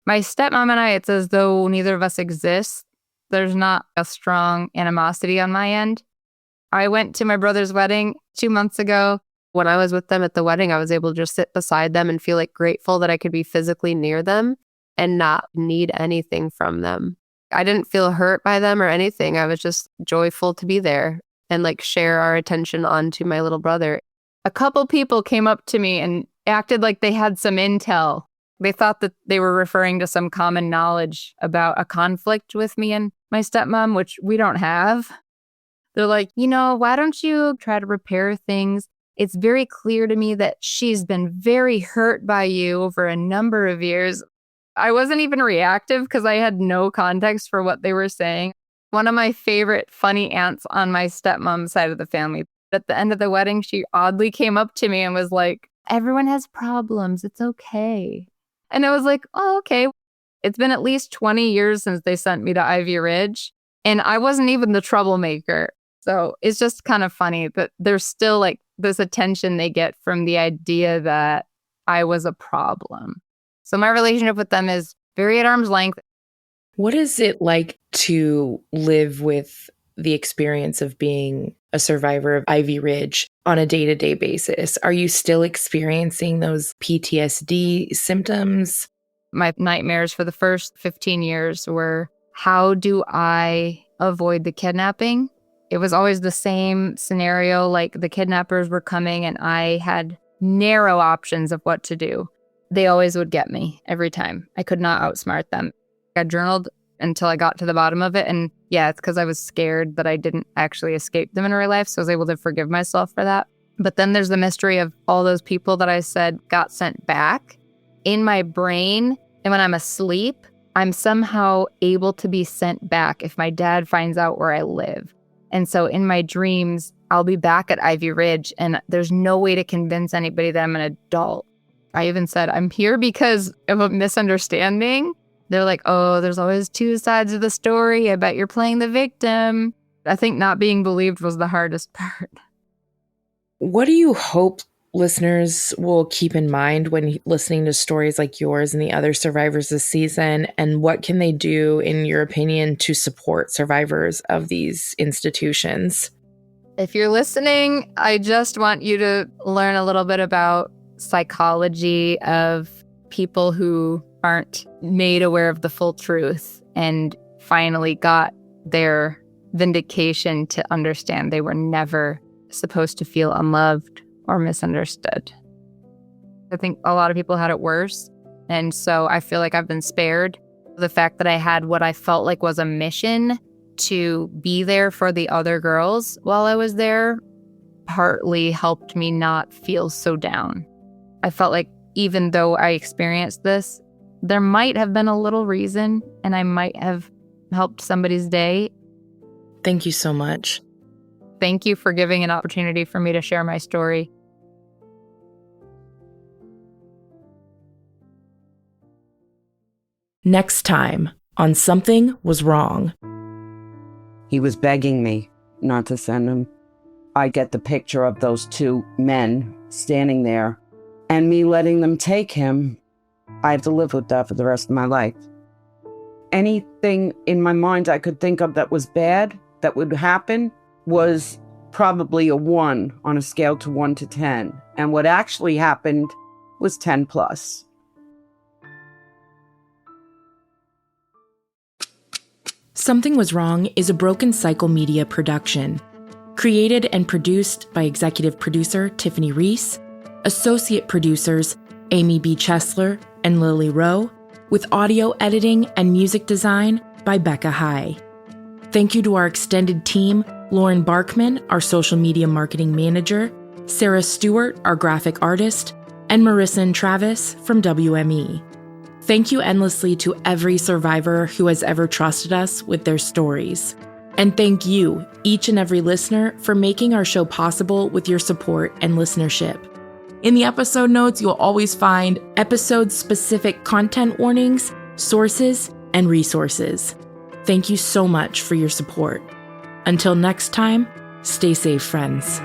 My stepmom and I, it's as though neither of us exists. There's not a strong animosity on my end. I went to my brother's wedding 2 months ago. When I was with them at the wedding, I was able to just sit beside them and feel grateful that I could be physically near them and not need anything from them. I didn't feel hurt by them or anything. I was just joyful to be there and share our attention onto my little brother. A couple people came up to me and acted like they had some intel. They thought that they were referring to some common knowledge about a conflict with me and my stepmom, which we don't have. They're like, "Why don't you try to repair things? It's very clear to me that she's been very hurt by you over a number of years." I wasn't even reactive because I had no context for what they were saying. One of my favorite funny aunts on my stepmom's side of the family, at the end of the wedding, she oddly came up to me and was like, "Everyone has problems. It's okay." And I was like, "Oh, okay." It's been at least 20 years since they sent me to Ivy Ridge, and I wasn't even the troublemaker. So it's just kind of funny that there's still this attention they get from the idea that I was a problem. So my relationship with them is very at arm's length. What is it like to live with the experience of being a survivor of Ivy Ridge on a day-to-day basis? Are you still experiencing those PTSD symptoms? My nightmares for the first 15 years were, how do I avoid the kidnapping? It was always the same scenario, the kidnappers were coming and I had narrow options of what to do. They always would get me every time. I could not outsmart them. I journaled until I got to the bottom of it. And yeah, it's because I was scared that I didn't actually escape them in real life. So I was able to forgive myself for that. But then there's the mystery of all those people that I said got sent back. In my brain, and when I'm asleep, I'm somehow able to be sent back if my dad finds out where I live. And so in my dreams, I'll be back at Ivy Ridge and there's no way to convince anybody that I'm an adult. I even said, "I'm here because of a misunderstanding." They're like, "Oh, there's always 2 sides of the story. I bet you're playing the victim." I think not being believed was the hardest part. What do you hope listeners will keep in mind when listening to stories like yours and the other survivors this season? And what can they do, in your opinion, to support survivors of these institutions? If you're listening, I just want you to learn a little bit about psychology of people who aren't made aware of the full truth and finally got their vindication to understand they were never supposed to feel unloved or misunderstood. I think a lot of people had it worse. And so I feel like I've been spared. The fact that I had what I felt like was a mission to be there for the other girls while I was there partly helped me not feel so down. I felt like even though I experienced this, there might have been a little reason and I might have helped somebody's day. Thank you so much. Thank you for giving an opportunity for me to share my story. Next time on Something Was Wrong. He was begging me not to send him. I get the picture of those two men standing there and me letting them take him. I have to live with that for the rest of my life. Anything in my mind I could think of that was bad, that would happen, was probably a 1 on a scale to 1 to 10. And what actually happened was 10 plus. Something Was Wrong is a Broken Cycle Media production. Created and produced by executive producer Tiffany Reese, associate producers Amy B. Chesler and Lily Rowe, with audio editing and music design by Becca High. Thank you to our extended team, Lauren Barkman, our social media marketing manager, Sarah Stewart, our graphic artist, and Marissa and Travis from WME. Thank you endlessly to every survivor who has ever trusted us with their stories. And thank you, each and every listener, for making our show possible with your support and listenership. In the episode notes, you'll always find episode-specific content warnings, sources, and resources. Thank you so much for your support. Until next time, stay safe, friends.